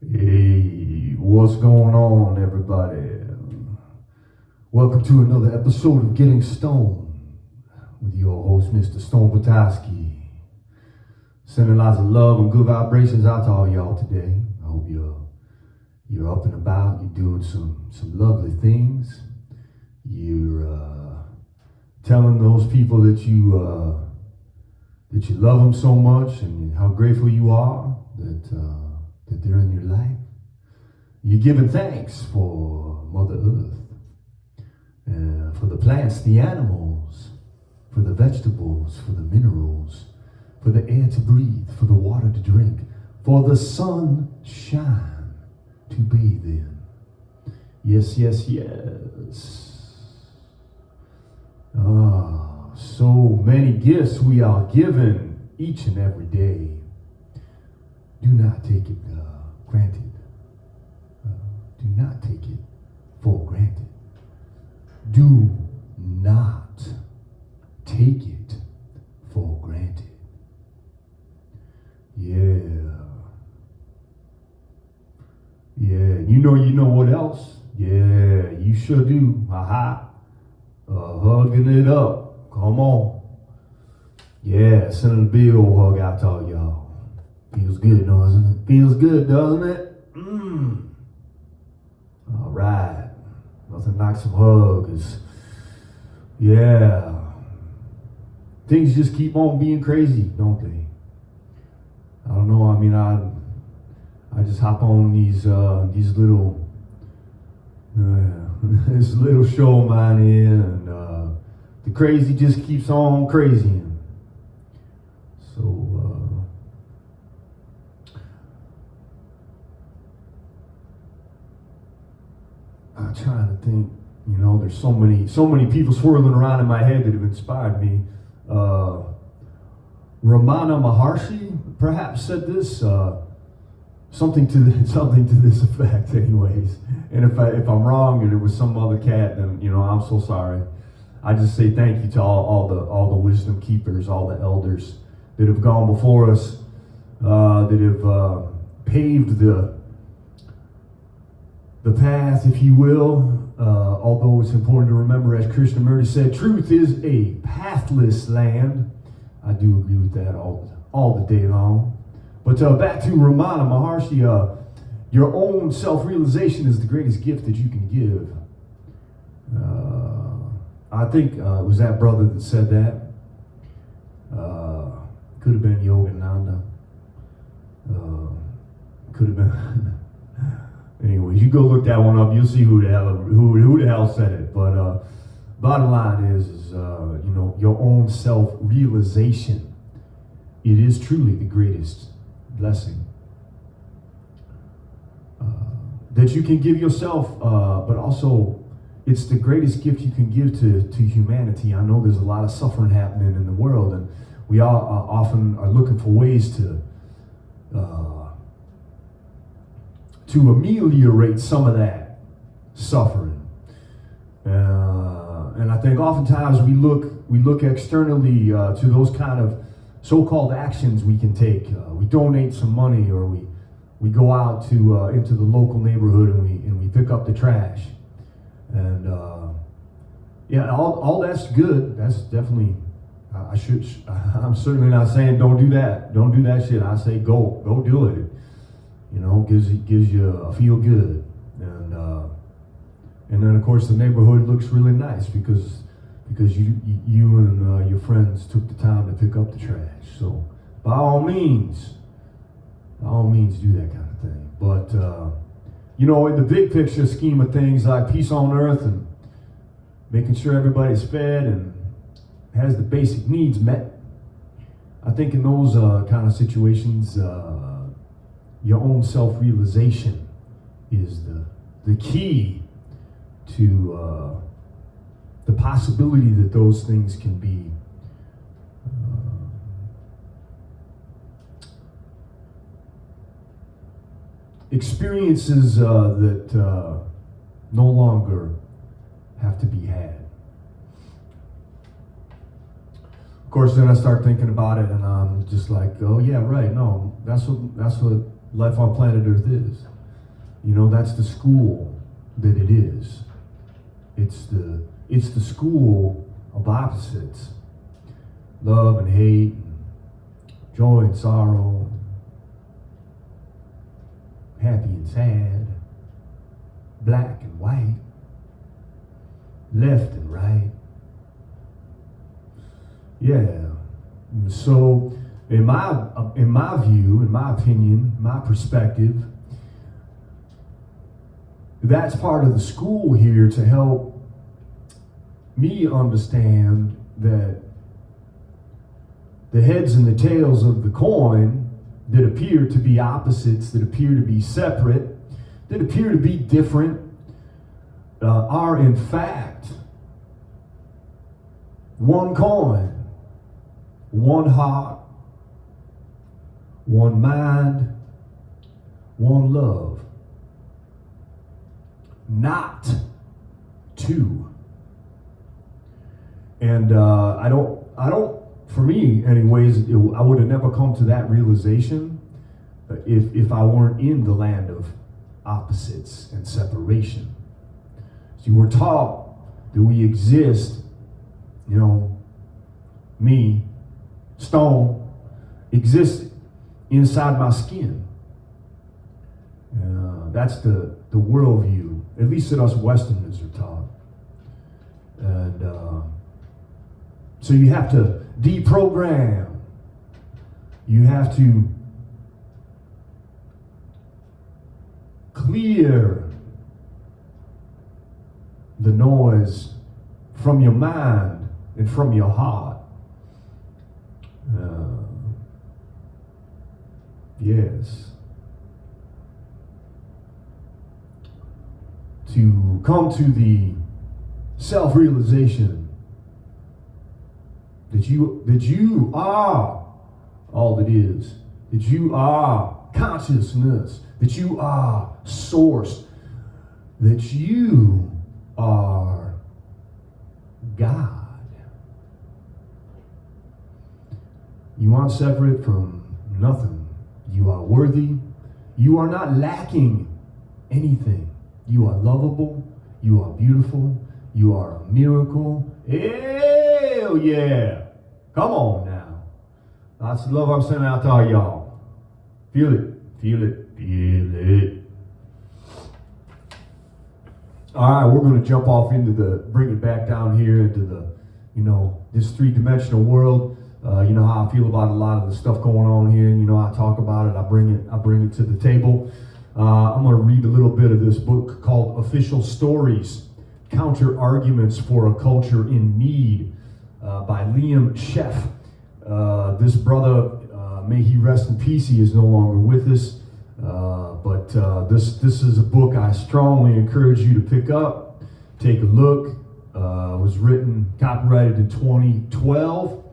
Hey, what's going on, everybody? Welcome to another episode of Getting Stoned with your host, Mr. Stone Petoskey. Sending lots of love and good vibrations out to all y'all today. I hope you're up and about. You're doing some lovely things. You're telling those people that you love them so much and how grateful you are that they're in your life. You're giving thanks for Mother Earth, for the plants, the animals, for the vegetables, for the minerals, for the air to breathe, for the water to drink, for the sunshine to bathe in. Yes, yes, yes. So many gifts we are given each and every day. Do not take it granted. Do not take it for granted. Do not take it for granted. Yeah. You know what else? Yeah, you sure do. Aha. Hugging it up. Come on. Yeah, sending a big old hug out to all y'all. Feels good, doesn't it? Feels good, doesn't it? All right. Nothing like some hugs. Yeah. Things just keep on being crazy, don't they? I don't know. I mean, I just hop on these little this little show of mine here, and the crazy just keeps on crazying. So I'm trying to think. There's so many people swirling around in my head that have inspired me. Ramana Maharshi perhaps said this, something to this effect, anyways. And if I'm wrong and it was some other cat, then I'm so sorry. I just say thank you to all the wisdom keepers, all the elders that have gone before us, that have paved the path, if you will. Although it's important to remember, as Krishnamurti said, truth is a pathless land. I do agree with that all the day long. But back to Ramana Maharshi, your own self-realization is the greatest gift that you can give. I think it was that brother that said that. Could have been Yogananda. Could have been. Anyways, you go look that one up. You'll see who the hell said it. But bottom line is your own self-realization. It is truly the greatest blessing that you can give yourself, but also it's the greatest gift you can give to humanity. I know there's a lot of suffering happening in the world, and we all often are looking for ways to ameliorate some of that suffering. And I think oftentimes we look externally to those kind of so-called actions we can take. We donate some money, or we go out to into the local neighborhood and we pick up the trash. And all that's good. That's definitely. I'm certainly not saying don't do that. Don't do that shit. I say go do it. Gives you a feel good, and then of course the neighborhood looks really nice because you and your friends took the time to pick up the trash. So by all means do that kind of thing. But in the big picture scheme of things, like peace on earth and making sure everybody's fed and has the basic needs met, I think in those kind of situations, your own self-realization is the key to the possibility that those things can be experiences that no longer have to be had. Of course, then I start thinking about it, and I'm just like, oh yeah, right. No, that's what life on planet Earth is. You know, that's the school that it is. It's the school of opposites. Love and hate, and joy and sorrow, happy and sad, black and white, left and right. Yeah. So in my view, in my opinion, my perspective, that's part of the school here to help me understand that the heads and the tails of the coin that appear to be opposites, that appear to be separate, that appear to be different, are in fact one coin, one heart, one mind, one love. Not two. And I don't, for me anyways, I would have never come to that realization if I weren't in the land of opposites and separation. See, we're taught that we exist, you know, me, stone, exists inside my skin. That's the worldview, at least that us Westerners are taught. And so you have to deprogram. You have to clear the noise from your mind and from your heart. Yes. To come to the self-realization that you are all that is, that you are consciousness, that you are source, that you are God. You aren't separate from nothing. You are worthy. You are not lacking anything. You are lovable. You are beautiful. You are a miracle. Hell yeah. Come on now. That's the love I'm sending out to all y'all. Feel it. Feel it. Feel it. All right, we're going to jump off into bring it back down here into this three-dimensional world. You know how I feel about a lot of the stuff going on here. You know, I talk about it. I bring it to the table. I'm going to read a little bit of this book called Official Stories, Counter Arguments for a Culture in Need by Liam Scheff. This brother, may he rest in peace, he is no longer with us. But this is a book I strongly encourage you to pick up, take a look. It was written, copyrighted in 2012.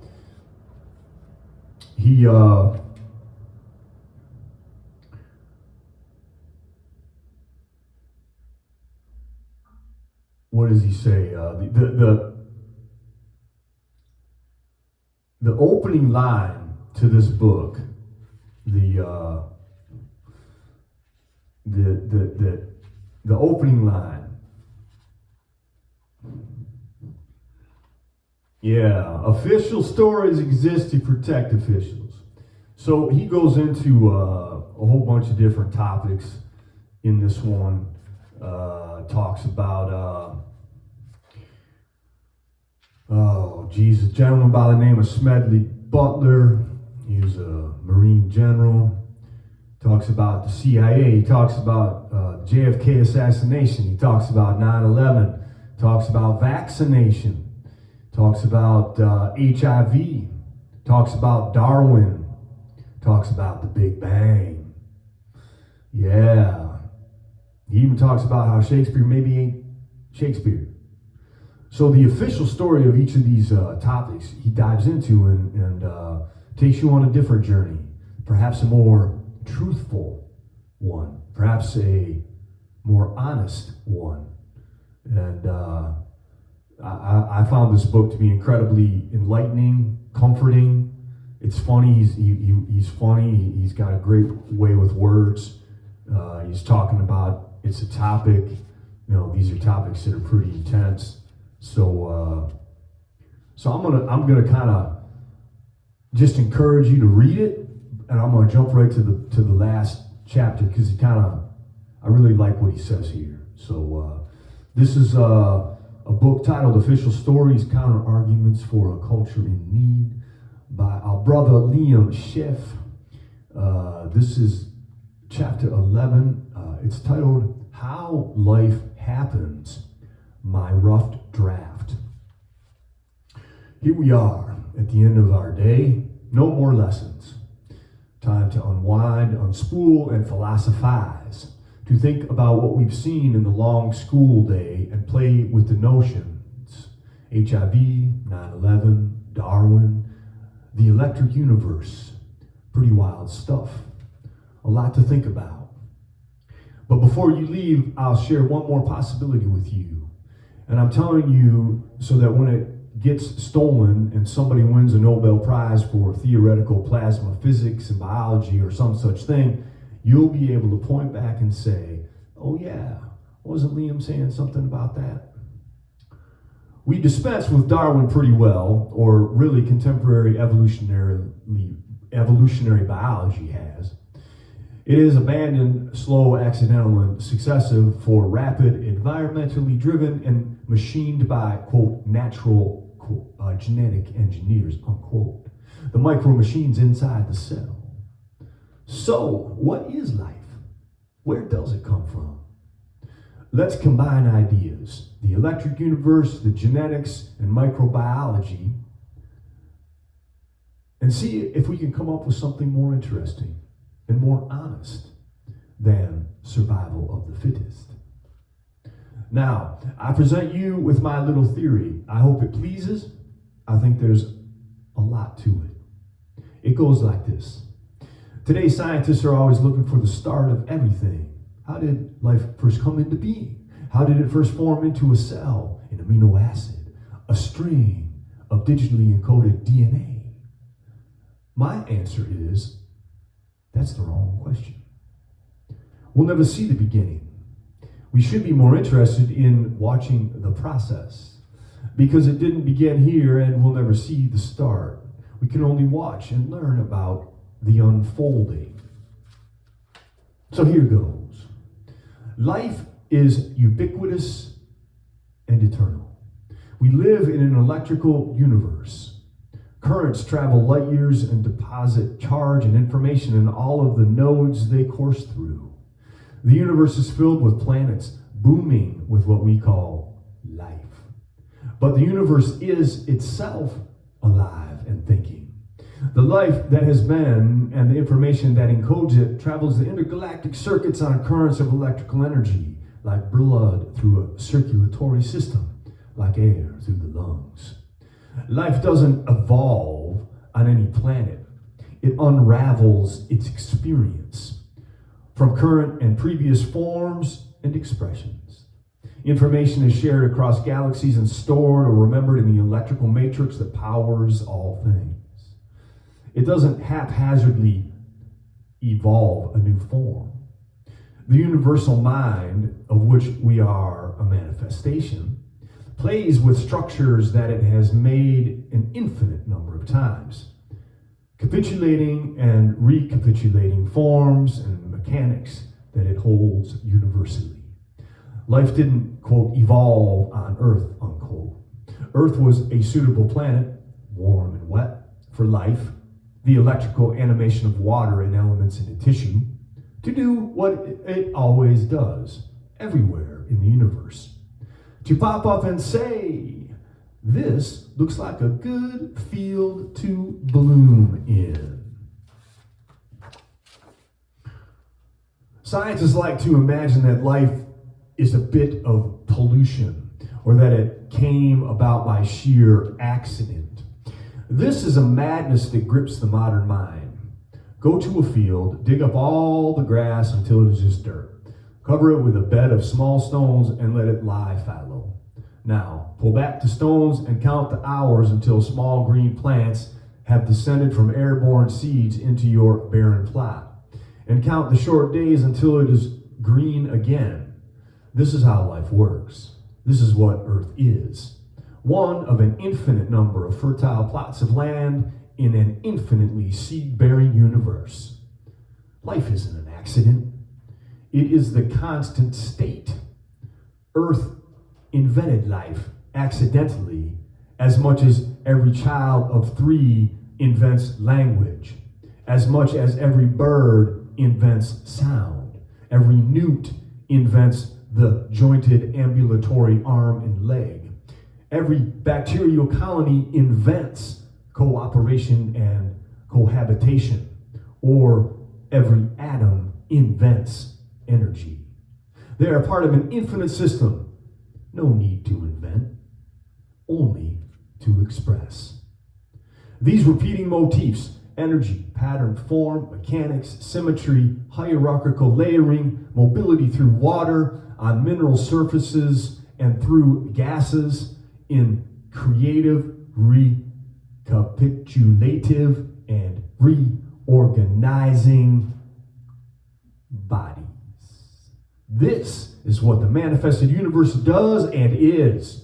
What does he say? The opening line to this book, the opening line. Yeah, official stories exist to protect officials. So he goes into a whole bunch of different topics in this one. Talks about a gentleman by the name of Smedley Butler. He was a Marine general. Talks about the CIA. He talks about JFK assassination. He talks about 9/11. Talks about vaccination. Talks about HIV. Talks about Darwin. Talks about the Big Bang. Yeah. He even talks about how Shakespeare maybe ain't Shakespeare. So the official story of each of these topics he dives into and takes you on a different journey. Perhaps a more truthful one. Perhaps a more honest one. And I found this book to be incredibly enlightening, comforting. It's funny. He's funny. He's got a great way with words. He's talking about it's a topic. These are topics that are pretty intense. So I'm gonna kind of just encourage you to read it, and I'm gonna jump right to the last chapter because I really like what he says here. So this is a book titled "Official Stories: Counter Arguments for a Culture in Need" by our brother Liam Scheff. This is chapter 11. It's titled "How Life Happens: My Rough Draft." Here we are at the end of our day. No more lessons. Time to unwind, unspool, and philosophize. To think about what we've seen in the long school day and play with the notions. HIV, 9/11, Darwin, the electric universe. Pretty wild stuff. A lot to think about. But before you leave, I'll share one more possibility with you. And I'm telling you so that when it gets stolen and somebody wins a Nobel Prize for theoretical plasma physics and biology or some such thing, you'll be able to point back and say, oh yeah, wasn't Liam saying something about that? We dispense with Darwin pretty well, or really contemporary evolutionary biology has. It is abandoned, slow, accidental, and successive for rapid, environmentally driven, and machined by, quote, natural, quote, genetic engineers, unquote. The micro machines inside the cell. So, what is life? Where does it come from? Let's combine ideas. The electric universe, the genetics, and microbiology, and see if we can come up with something more interesting and more honest than survival of the fittest. Now, I present you with my little theory. I hope it pleases. I think there's a lot to it. It goes like this. Today, scientists are always looking for the start of everything. How did life first come into being? How did it first form into a cell, an amino acid, a string of digitally encoded DNA? My answer is, that's the wrong question. We'll never see the beginning. We should be more interested in watching the process, because it didn't begin here and we'll never see the start. We can only watch and learn about the unfolding. So here goes. Life is ubiquitous and eternal. We live in an electrical universe. Currents travel light years and deposit charge and information in all of the nodes they course through. The universe is filled with planets booming with what we call life. But the universe is itself alive and thinking. The life that has been and the information that encodes it travels the intergalactic circuits on currents of electrical energy, like blood through a circulatory system, like air through the lungs. Life doesn't evolve on any planet. It unravels its experience from current and previous forms and expressions. Information is shared across galaxies and stored or remembered in the electrical matrix that powers all things. It doesn't haphazardly evolve a new form. The universal mind, of which we are a manifestation, plays with structures that it has made an infinite number of times, capitulating and recapitulating forms and mechanics that it holds universally. Life didn't, quote, evolve on Earth, unquote. Earth was a suitable planet, warm and wet, for life, the electrical animation of water and elements in a tissue, to do what it always does, everywhere in the universe. To pop up and say, this looks like a good field to bloom in. Scientists like to imagine that life is a bit of pollution, or that it came about by sheer accident. This is a madness that grips the modern mind. Go to a field, dig up all the grass until it is just dirt. Cover it with a bed of small stones and let it lie fallow. Now, pull back the stones and count the hours until small green plants have descended from airborne seeds into your barren plot. and count the short days until it is green again. This is how life works. This is what Earth is. One of an infinite number of fertile plots of land in an infinitely seed-bearing universe. Life isn't an accident. It is the constant state. Earth invented life accidentally as much as every child of 3 invents language, as much as every bird invents sound, every newt invents the jointed ambulatory arm and leg, every bacterial colony invents cooperation and cohabitation, or every atom invents energy. They are part of an infinite system. No need to invent, only to express. These repeating motifs, energy, pattern, form, mechanics, symmetry, hierarchical layering, mobility through water, on mineral surfaces, and through gases, in creative, recapitulative, and reorganizing bodies. This is what the manifested universe does and is.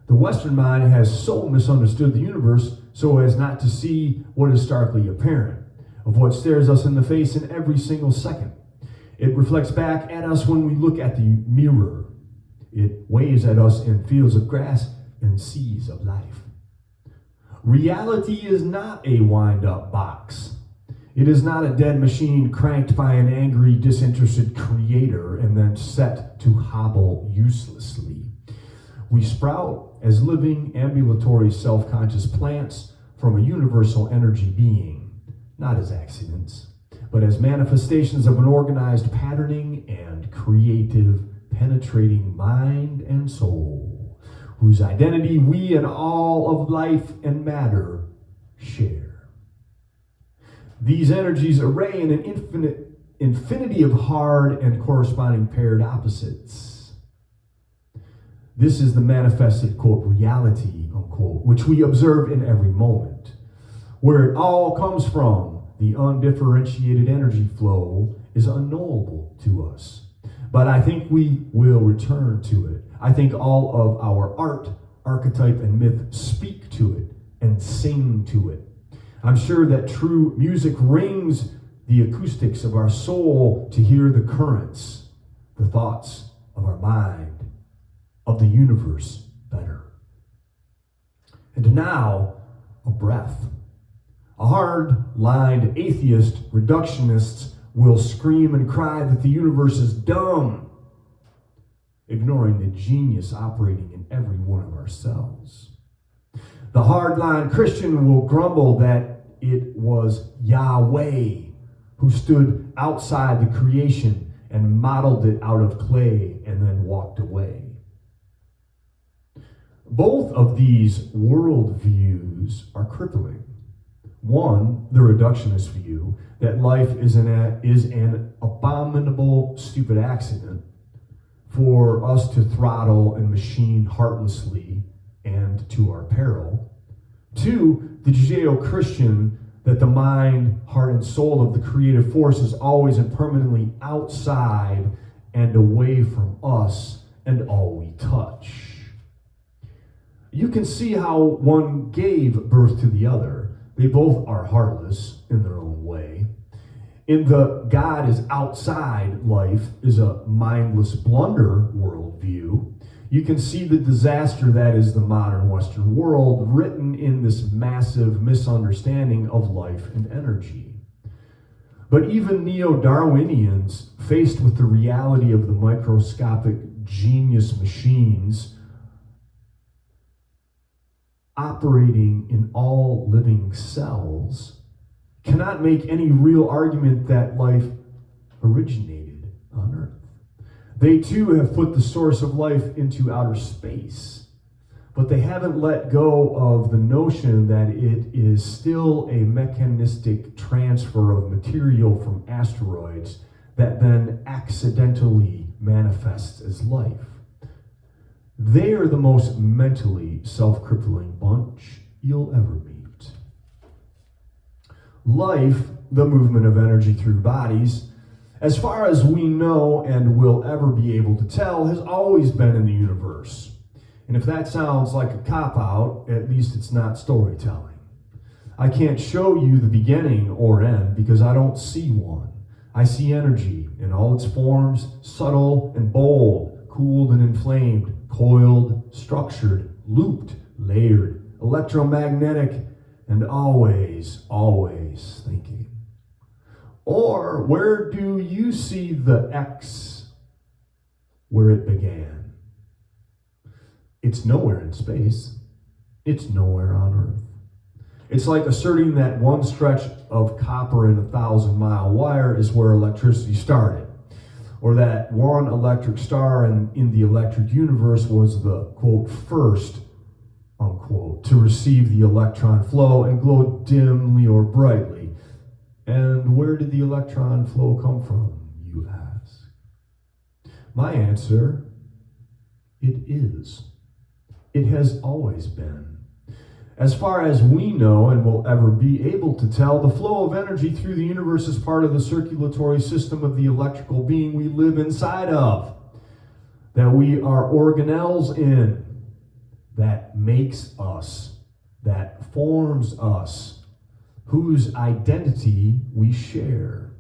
The Western mind has so misunderstood the universe so as not to see what is starkly apparent, of what stares us in the face in every single second. It reflects back at us when we look at the mirror. It waves at us in fields of grass and seas of life. Reality is not a wind-up box. It is not a dead machine cranked by an angry, disinterested creator and then set to hobble uselessly. We sprout as living, ambulatory, self-conscious plants from a universal energy being, not as accidents, but as manifestations of an organized patterning and creative, penetrating mind and soul, whose identity we and all of life and matter share. These energies array in an infinity of hard and corresponding paired opposites. This is the manifested, quote, reality, unquote, which we observe in every moment. Where it all comes from, the undifferentiated energy flow is unknowable to us. But I think we will return to it. I think all of our art, archetype, and myth speak to it and sing to it. I'm sure that true music rings the acoustics of our soul to hear the currents, the thoughts of our mind, of the universe better. And now, a breath. A hard-lined atheist reductionists will scream and cry that the universe is dumb, ignoring the genius operating in every one of our cells. The hard-line Christian will grumble that it was Yahweh who stood outside the creation and modeled it out of clay and then walked away. Both of these worldviews are crippling. One, the reductionist view, that life is an abominable, stupid accident for us to throttle and machine heartlessly and to our peril. Two, the Judeo-Christian, that the mind, heart, and soul of the creative force is always and permanently outside and away from us and all we touch. You can see how one gave birth to the other. They both are heartless in their own way. In the God is outside life is a mindless blunder worldview. You can see the disaster that is the modern Western world written in this massive misunderstanding of life and energy. But even neo-Darwinians, faced with the reality of the microscopic genius machines operating in all living cells, cannot make any real argument that life originated on Earth. They too have put the source of life into outer space, but they haven't let go of the notion that it is still a mechanistic transfer of material from asteroids that then accidentally manifests as life. They are the most mentally self-crippling bunch you'll ever meet. Life the movement of energy through bodies, as far as we know and will ever be able to tell, has always been in the universe. And if that sounds like a cop-out, at least it's not storytelling. I can't show you the beginning or end because I don't see one. I see energy in all its forms, subtle and bold, cooled and inflamed, coiled, structured, looped, layered, electromagnetic, and always, always thinking. Or where do you see the X where it began? It's nowhere in space. It's nowhere on Earth. It's like asserting that one stretch of copper in a 1,000-mile wire is where electricity started. Or that one electric star in the electric universe was the, quote, first, unquote, to receive the electron flow and glow dimly or brightly. And where did the electron flow come from, you ask? My answer, it is. It has always been. As far as we know and will ever be able to tell, the flow of energy through the universe is part of the circulatory system of the electrical being we live inside of, that we are organelles in, that makes us, that forms us, whose identity we share.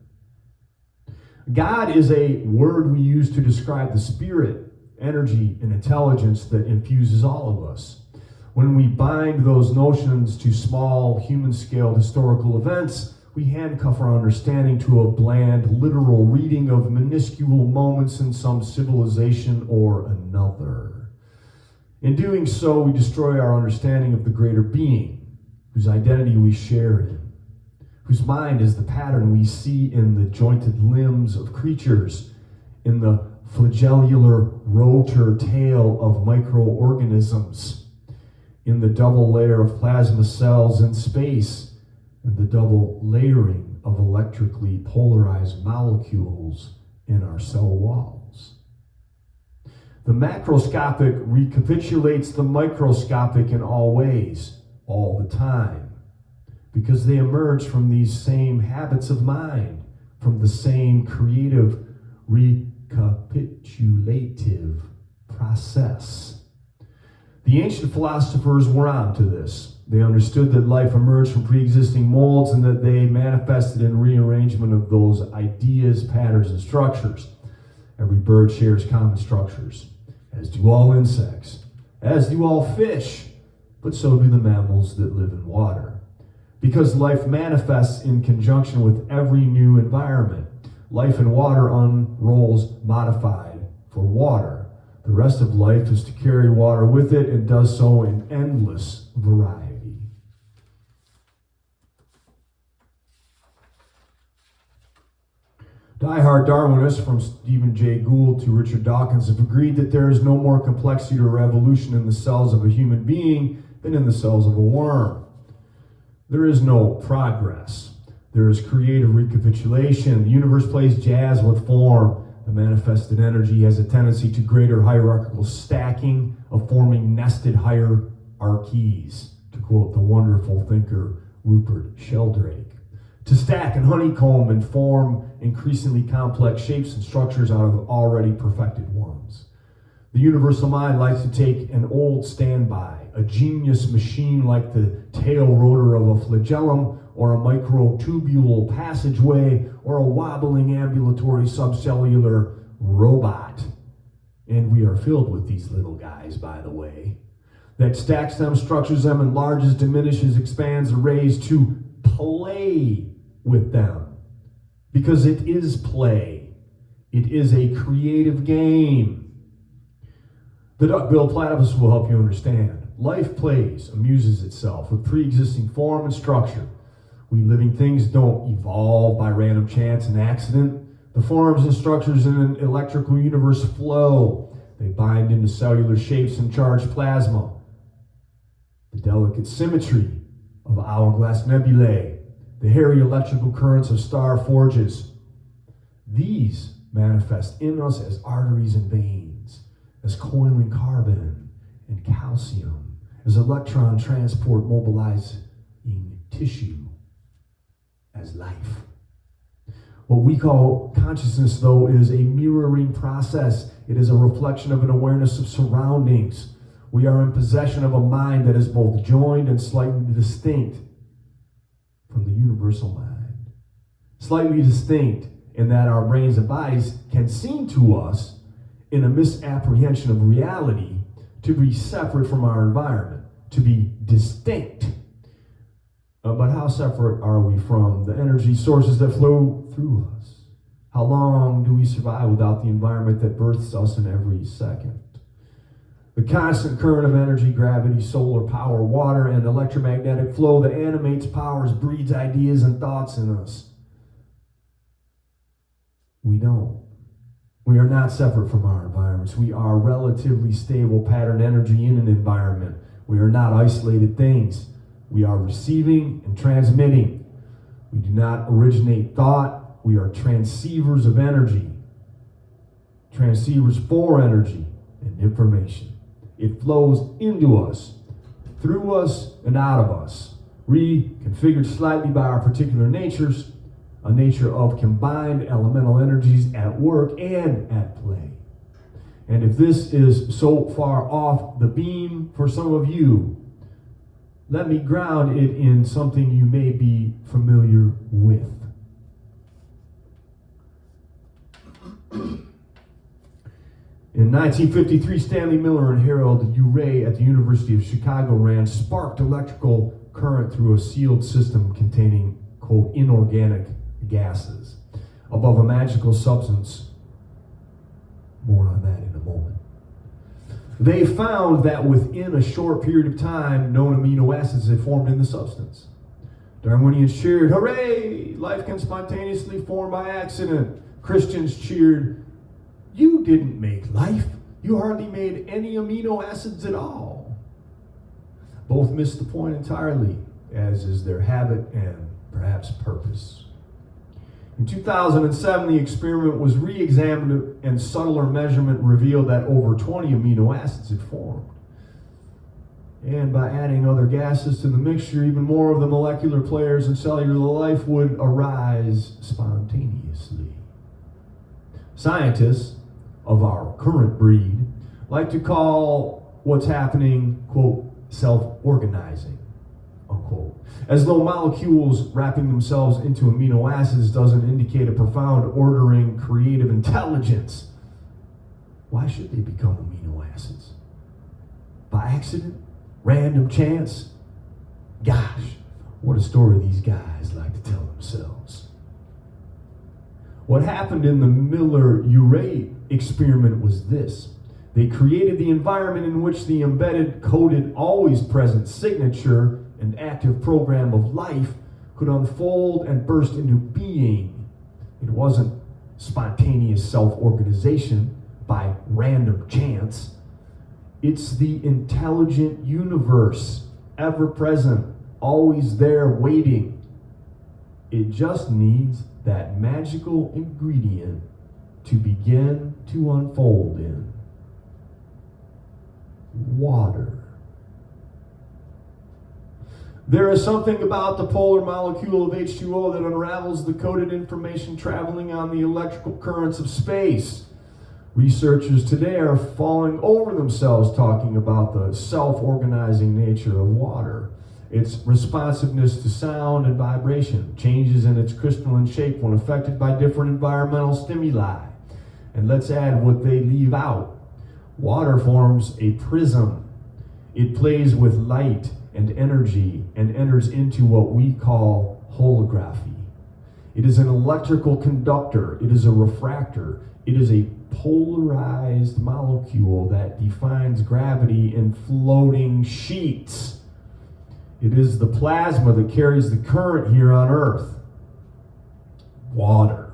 God is a word we use to describe the spirit, energy, and intelligence that infuses all of us. When we bind those notions to small, human-scale historical events, we handcuff our understanding to a bland, literal reading of minuscule moments in some civilization or another. In doing so, we destroy our understanding of the greater being, whose identity we share in, whose mind is the pattern we see in the jointed limbs of creatures, in the flagellular rotor tail of microorganisms, in the double layer of plasma cells in space, and the double layering of electrically polarized molecules in our cell walls. The macroscopic recapitulates the microscopic in all ways, all the time, because they emerge from these same habits of mind, from the same creative recapitulative process. The ancient philosophers were on to this. They understood that life emerged from pre-existing molds and that they manifested in rearrangement of those ideas, patterns, and structures. Every bird shares common structures, as do all insects, as do all fish, but so do the mammals that live in water. Because life manifests in conjunction with every new environment. Life in water unrolls modified for water. The rest of life is to carry water with it and does so in endless variety. Die-hard Darwinists, from Stephen Jay Gould to Richard Dawkins, have agreed that there is no more complexity or evolution in the cells of a human being than in the cells of a worm. There is no progress. There is creative recapitulation. The universe plays jazz with form. The manifested energy has a tendency to greater hierarchical stacking of forming nested hierarchies, to quote the wonderful thinker Rupert Sheldrake. To stack and honeycomb and form increasingly complex shapes and structures out of already perfected ones. The universal mind likes to take an old standby, a genius machine like the tail rotor of a flagellum, or a microtubule passageway, or a wobbling ambulatory subcellular robot. And we are filled with these little guys, by the way, that stacks them, structures them, enlarges, diminishes, expands, arrays to play with them. Because it is play. It is a creative game. The duck-billed platypus will help you understand. Life plays, amuses itself with pre-existing form and structure. We living things don't evolve by random chance and accident. The forms and structures in an electrical universe flow. They bind into cellular shapes and charged plasma. The delicate symmetry of hourglass nebulae. The hairy electrical currents of star forges. These manifest in us as arteries and veins, as coiling carbon and calcium, as electron transport mobilizing tissue, as life. What we call consciousness, though, is a mirroring process. It is a reflection of an awareness of surroundings. We are in possession of a mind that is both joined and slightly distinct from the universal mind. Slightly distinct in that our brains and bodies can seem to us, in a misapprehension of reality, to be separate from our environment, to be distinct. But how separate are we from the energy sources that flow through us? How long do we survive without the environment that births us in every second? The constant current of energy, gravity, solar power, water, and electromagnetic flow that animates, powers, breeds ideas and thoughts in us. We don't. We are not separate from our environments. We are relatively stable pattern energy in an environment. We are not isolated things. We are receiving and transmitting. We do not originate thought. We are transceivers of energy. Transceivers for energy and information. It flows into us, through us, and out of us. Reconfigured slightly by our particular natures, a nature of combined elemental energies at work and at play. And if this is so far off the beam for some of you, let me ground it in something you may be familiar with. In 1953, Stanley Miller and Harold Urey at the University of Chicago ran sparked electrical current through a sealed system containing, quote, inorganic gases above a magical substance. More on that in a moment. They found that within a short period of time, known amino acids had formed in the substance. Darwinians cheered, "Hooray! Life can spontaneously form by accident." Christians cheered, "You didn't make life. You hardly made any amino acids at all." Both missed the point entirely, as is their habit and perhaps purpose. In 2007, the experiment was re-examined and subtler measurement revealed that over 20 amino acids had formed. And by adding other gases to the mixture, even more of the molecular players in cellular life would arise spontaneously. Scientists of our current breed like to call what's happening, quote, self-organizing, unquote. As though molecules wrapping themselves into amino acids doesn't indicate a profound ordering, creative intelligence. Why should they become amino acids? By accident? Random chance? Gosh, what a story these guys like to tell themselves. What happened in the Miller-Urey experiment was this. They created the environment in which the embedded, coded, always present signature and active program of life could unfold and burst into being. It wasn't spontaneous self-organization by random chance. It's the intelligent universe, ever present, always there waiting. It just needs that magical ingredient to begin to unfold in. Water. There is something about the polar molecule of H2O that unravels the coded information traveling on the electrical currents of space. Researchers today are falling over themselves talking about the self-organizing nature of water, its responsiveness to sound and vibration, changes in its crystalline shape when affected by different environmental stimuli. And let's add what they leave out. Water forms a prism. It plays with light and energy and enters into what we call holography. It is an electrical conductor. It is a refractor. It is a polarized molecule that defines gravity in floating sheets. It is the plasma that carries the current here on Earth. Water.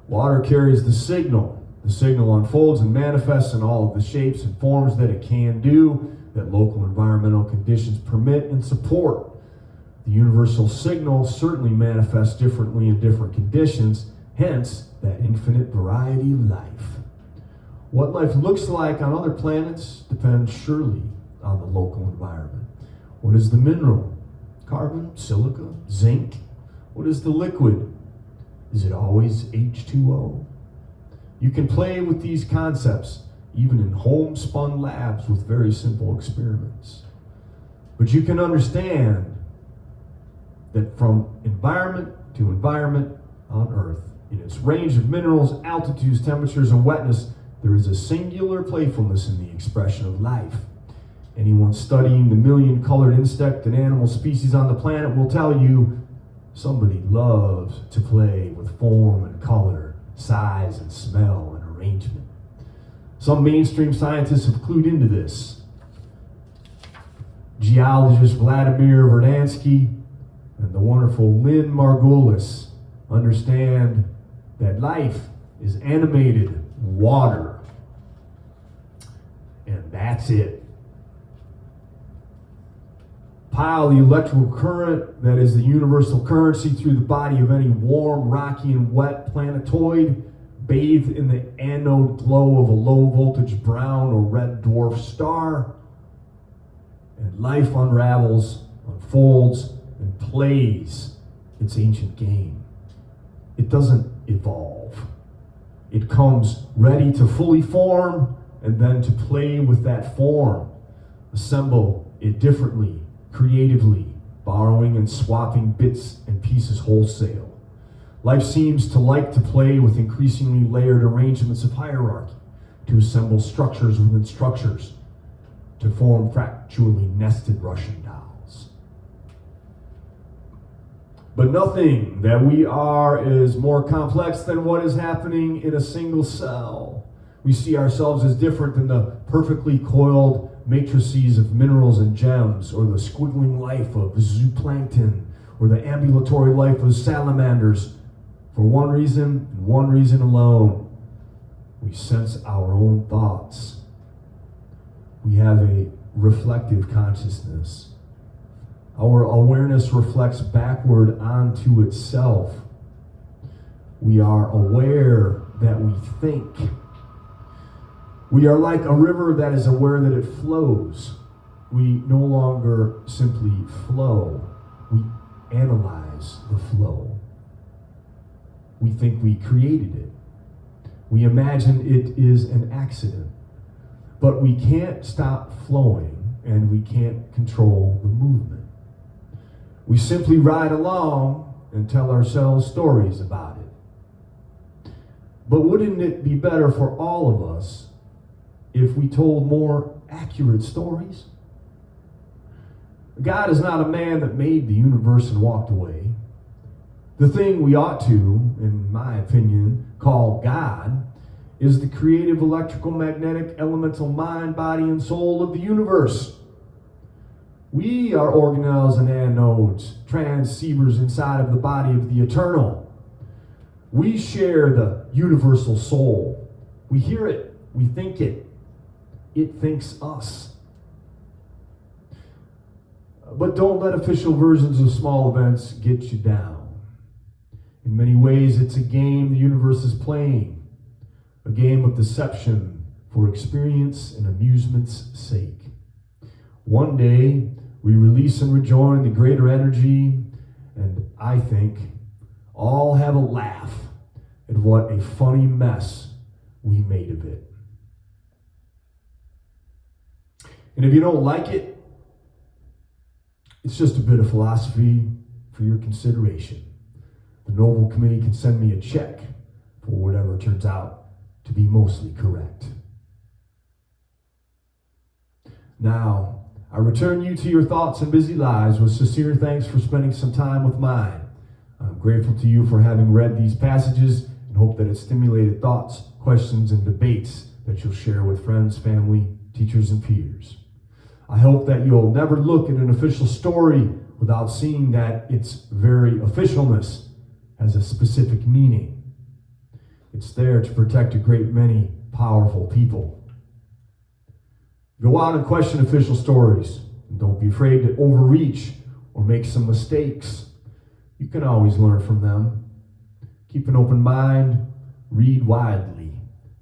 Water carries the signal. The signal unfolds and manifests in all of the shapes and forms that it can do, that local environmental conditions permit and support. The universal signal certainly manifests differently in different conditions, hence that infinite variety of life. What life looks like on other planets depends surely on the local environment. What is the mineral? Carbon, silica, zinc, What is the liquid? Is it always H2O? You can play with these concepts even in homespun labs with very simple experiments. But you can understand that from environment to environment on Earth, in its range of minerals, altitudes, temperatures, and wetness, there is a singular playfulness in the expression of life. Anyone studying the million-colored insect and animal species on the planet will tell you somebody loves to play with form and color, size and smell and arrangement. Some mainstream scientists have clued into this. Geologist Vladimir Vernadsky and the wonderful Lynn Margulis understand that life is animated water. And that's it. Pile the electrical current that is the universal currency through the body of any warm, rocky, and wet planetoid, bathed in the anode glow of a low-voltage brown or red dwarf star, and life unravels, unfolds, and plays its ancient game. It doesn't evolve. It comes ready to fully form and then to play with that form, assemble it differently, creatively, borrowing and swapping bits and pieces wholesale. Life seems to like to play with increasingly layered arrangements of hierarchy, to assemble structures within structures, to form fracturally nested Russian dolls. But nothing that we are is more complex than what is happening in a single cell. We see ourselves as different than the perfectly coiled matrices of minerals and gems, or the squiggling life of zooplankton, or the ambulatory life of salamanders. For one reason, and one reason alone: we sense our own thoughts. We have a reflective consciousness. Our awareness reflects backward onto itself. We are aware that we think. We are like a river that is aware that it flows. We no longer simply flow. We analyze the flow. We think we created it. We imagine it is an accident. But we can't stop flowing, and we can't control the movement. We simply ride along and tell ourselves stories about it. But wouldn't it be better for all of us if we told more accurate stories? God is not a man that made the universe and walked away. The thing we ought to, in my opinion, call God is the creative electrical, magnetic, elemental mind, body, and soul of the universe. We are organelles and anodes, transceivers inside of the body of the eternal. We share the universal soul. We hear it, we think it. It thinks us. But don't let official versions of small events get you down. In many ways, it's a game the universe is playing, a game of deception for experience and amusement's sake. One day, we release and rejoin the greater energy, and I think all have a laugh at what a funny mess we made of it. And if you don't like it, it's just a bit of philosophy for your consideration. The Noble Committee can send me a check for whatever turns out to be mostly correct. Now, I return you to your thoughts and busy lives with sincere thanks for spending some time with mine. I'm grateful to you for having read these passages and hope that it stimulated thoughts, questions, and debates that you'll share with friends, family, teachers, and peers. I hope that you'll never look at an official story without seeing that its very officialness has a specific meaning. It's there to protect a great many powerful people. Go out and question official stories. And don't be afraid to overreach or make some mistakes. You can always learn from them. Keep an open mind, read widely,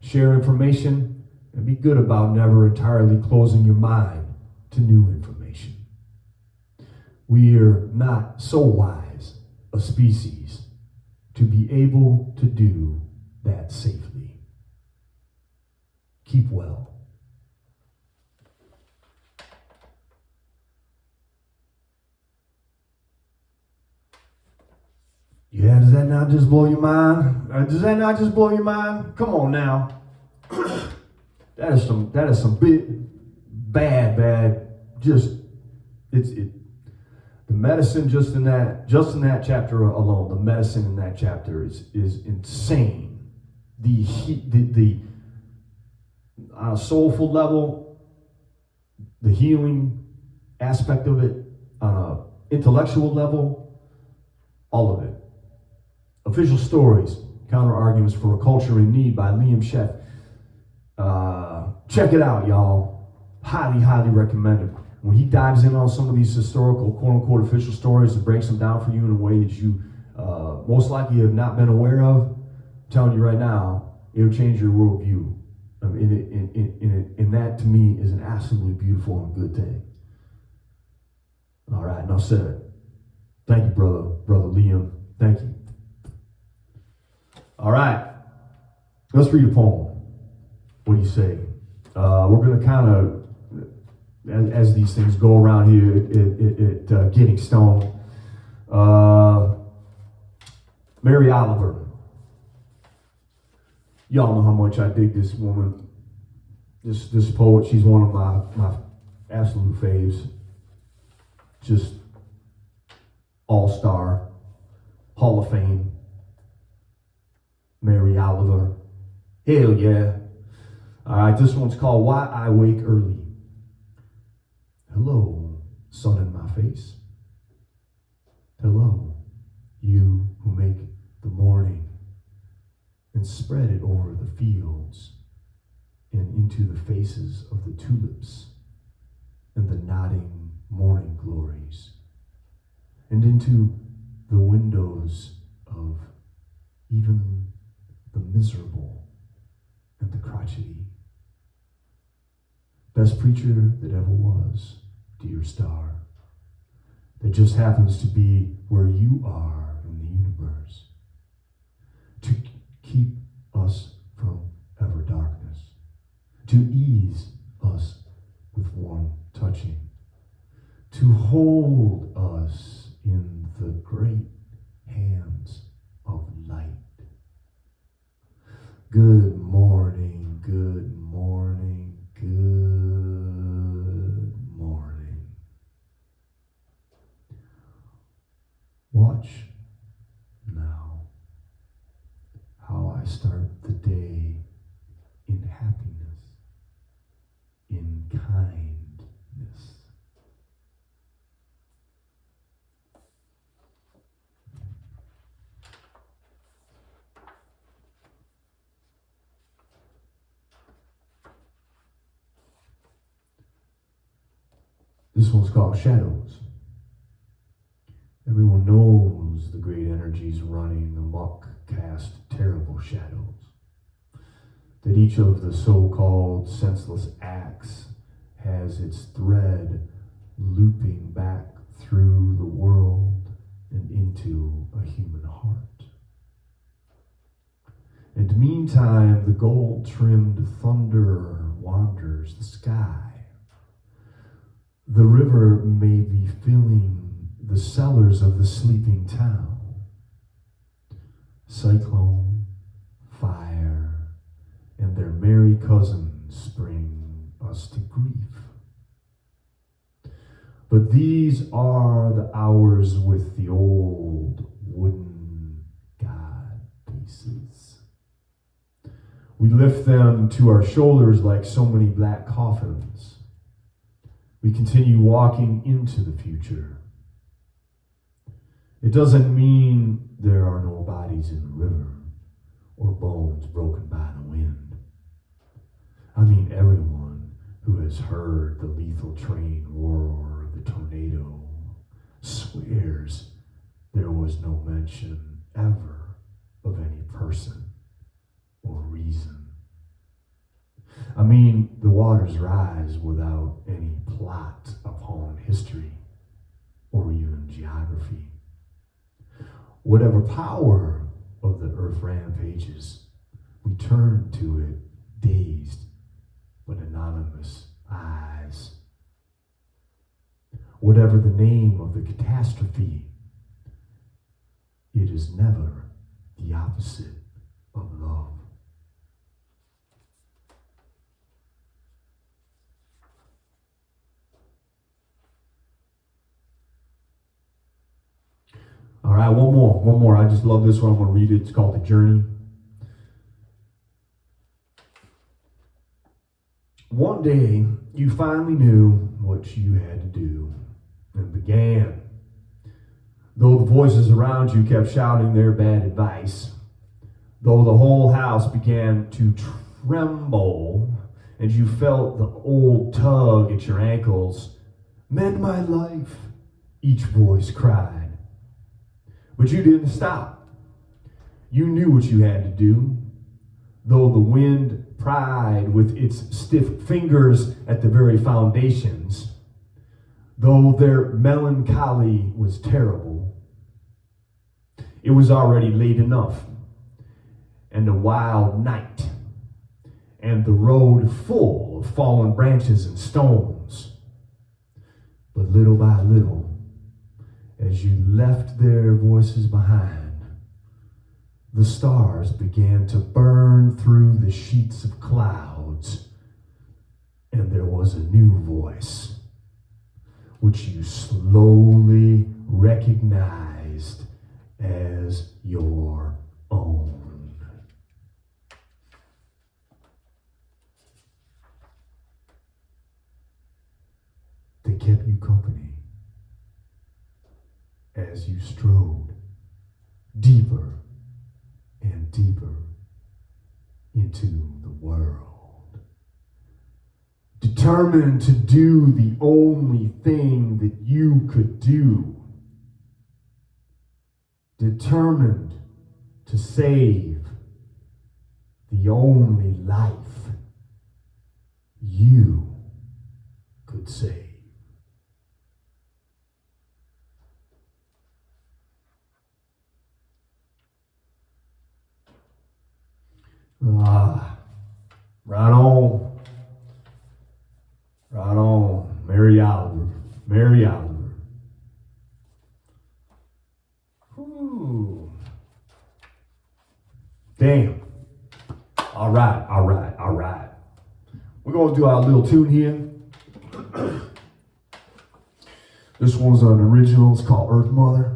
share information, and be good about never entirely closing your mind to new information. We are not so wise a species to be able to do that safely. Keep well. Yeah, does that not just blow your mind? Does that not just blow your mind? Come on now. That is some big, bad, the medicine just in that chapter alone, the medicine in that chapter is insane. The on a soulful level, the healing aspect of it, on an intellectual level, all of it. Official Stories, Counter Arguments for a Culture in Need by Liam Scheff. Check it out, y'all. Highly, highly recommended. When he dives in on some of these historical, quote-unquote, official stories and breaks them down for you in a way that you most likely have not been aware of, I'm telling you right now, it'll change your worldview. And that, to me, is an absolutely beautiful and good thing. All right, enough said. Thank you, brother Liam. Thank you. All right, let's read a poem. What do you say? We're going to kind of, as these things go around here at Getting Stoned, Mary Oliver. Y'all know how much I dig this woman, this poet. She's one of my absolute faves. Just all-star, Hall of Fame. Mary Oliver. Hell yeah. All right, this one's called Why I Wake Early. Hello, sun in my face. Hello, you who make the morning and spread it over the fields and into the faces of the tulips and the nodding morning glories and into the windows of even the miserable and the crotchety. Best preacher that ever was, dear star, that just happens to be where you are in the universe, to keep us from ever darkness, to ease us with warm touching, to hold us in the great hands of light. Good morning, good morning, good morning. Watch now how I start the day in happiness, in kindness. This one's called Shadows. Everyone knows the great energies running amok cast terrible shadows. That each of the so-called senseless acts has its thread looping back through the world and into a human heart. And meantime, the gold-trimmed thunder wanders the sky. The river may be filling the cellars of the sleeping town. Cyclone, fire, and their merry cousins bring us to grief. But these are the hours with the old wooden god pieces. We lift them to our shoulders like so many black coffins. We continue walking into the future. It doesn't mean there are no bodies in the river or bones broken by the wind. I mean everyone who has heard the lethal train roar of the tornado swears there was no mention ever of any person or reason. I mean, the waters rise without any plot upon history or even geography. Whatever power of the earth rampages, we turn to it dazed but anonymous eyes. Whatever the name of the catastrophe, it is never the opposite of love. All right, one more. I just love this one. I'm going to read it. It's called The Journey. One day, you finally knew what you had to do and began. Though the voices around you kept shouting their bad advice, though the whole house began to tremble and you felt the old tug at your ankles, mend my life, each voice cried. But you didn't stop. You knew what you had to do, though the wind pried with its stiff fingers at the very foundations, though their melancholy was terrible. It was already late enough, and a wild night, and the road full of fallen branches and stones. But little by little, as you left their voices behind, the stars began to burn through the sheets of clouds, and there was a new voice, which you slowly recognized as your own. They kept you company as you strode deeper and deeper into the world, determined to do the only thing that you could do, determined to save the only life you could save. Right on. Right on. Mary Oliver. Mary Oliver. Whew. Damn. All right. We're going to do our little tune here. This one's an original. It's called Earth Mother.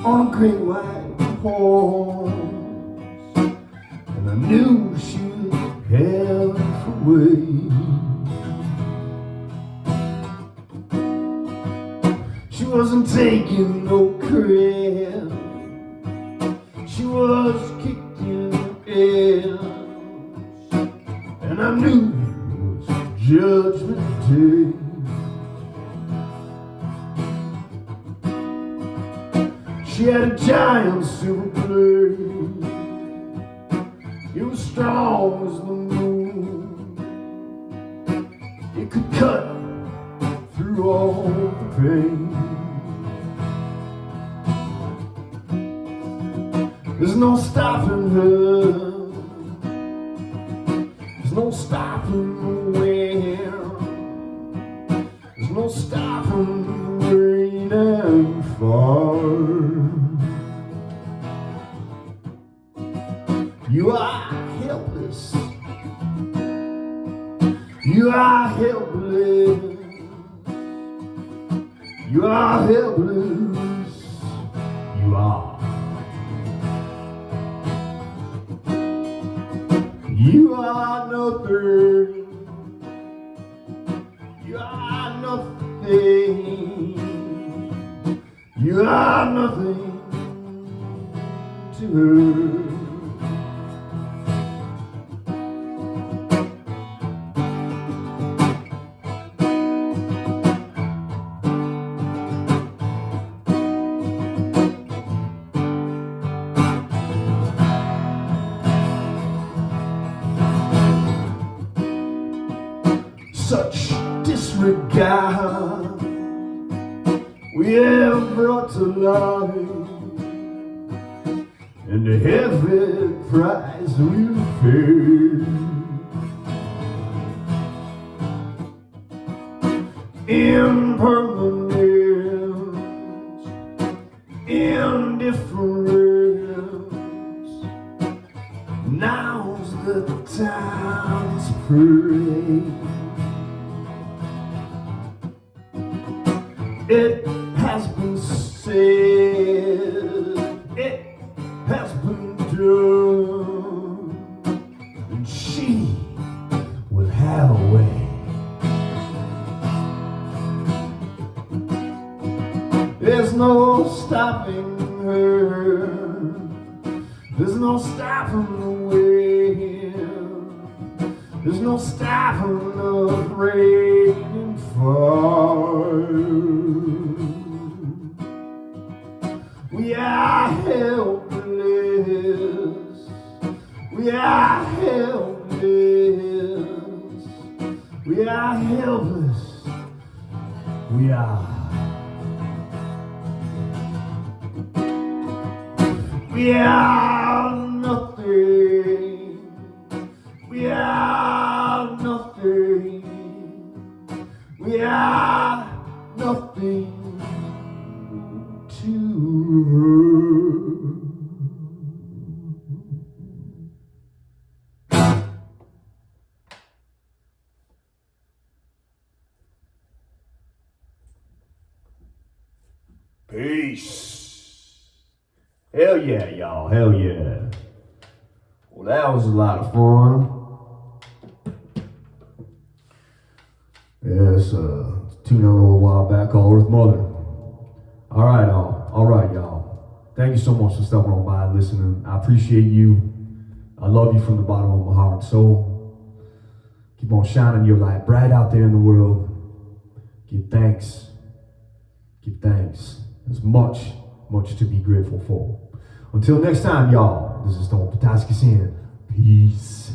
On a great white horse, and I knew she was half away. She wasn't taking no credit, she was kicked in the ass, and I knew it was Judgment Day. She had a giant silver blade. It was strong as the moon. It could cut through all the pain. There's no stopping her. There's no stopping the wind. There's no stopping the rain and fire. You are helpless. You are helpless. You are helpless. You are. You are nothing. You are nothing. You are nothing to to her. Such disregard we have brought to life, and the heavy price we'll pay. Impermanence, indifference, now's the time to pray. It has been said, it has been done, and she will have a way. There's no stopping her, there's no stopping the wind, there's no stopping the raging fire. We are helpless, we are helpless, we are helpless, we are. We are nothing, we are nothing, we are nothing to her. Peace. Hell yeah, y'all. Hell yeah. Well, that was a lot of fun. Yeah, it's tune out a little while back called Earth Mother. All right, y'all. All right, y'all. Thank you so much for stopping on by and listening. I appreciate you. I love you from the bottom of my heart and soul. Keep on shining your light bright out there in the world. Give thanks. Give thanks. There's much to be grateful for. Until next time, y'all, this is Don Pataski saying peace.